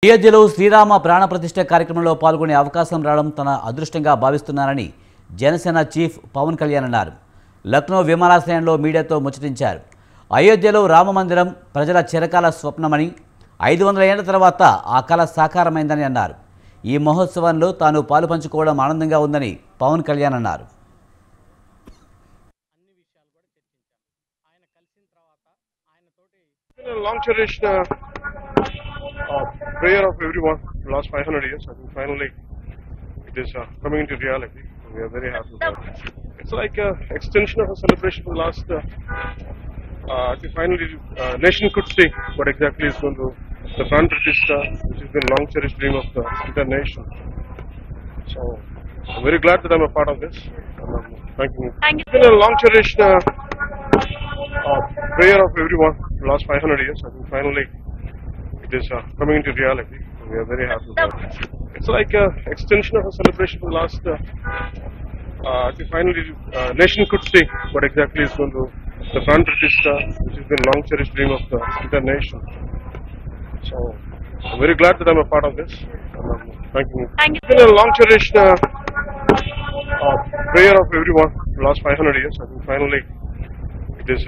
అయోధ్యలో శ్రీరామ ప్రాణప్రతిష్ఠ కార్యక్రమంలో పాల్గొనే అవకాశం రావడం తన అదృష్టంగా భావిస్తున్నారని జనసేన చీఫ్ పవన్ కళ్యాణ్ అన్నారు. లక్నో విమానాశ్రయంలో మీడియాతో ముచ్చటించారు. అయోధ్యలో రామమందిరం ప్రజల చిరకాల స్వప్నమని 500 ఏళ్ల తర్వాత ఆ కల సాకారమైందని అన్నారు. ఈ మహోత్సవంలో తాను పాలుపంచుకోవడం ఆనందంగా ఉందని పవన్ కళ్యాణ్ అన్నారు. Long cherished prayer of everyone for the last 500 years. I think finally it is coming into reality. We are very happy with that. It's like an extension of a celebration for the last. I think finally nation could see what exactly is going to the Pran Pratishtha, which has been a long cherished dream of the entire nation. So I'm very glad that I'm a part of this. Thank you. It's been a long cherished prayer of everyone for the last 500 years. I think finally it is coming into reality. We are very happy with that. It's like an extension of a celebration for the last. I think finally nation could see what exactly is going to the Pran Pratishtha, which has been a long cherished dream of the entire nation. So I'm very glad that I'm a part of this. Thank you. It's been a long cherished prayer of everyone for the last 500 years. I think finally it is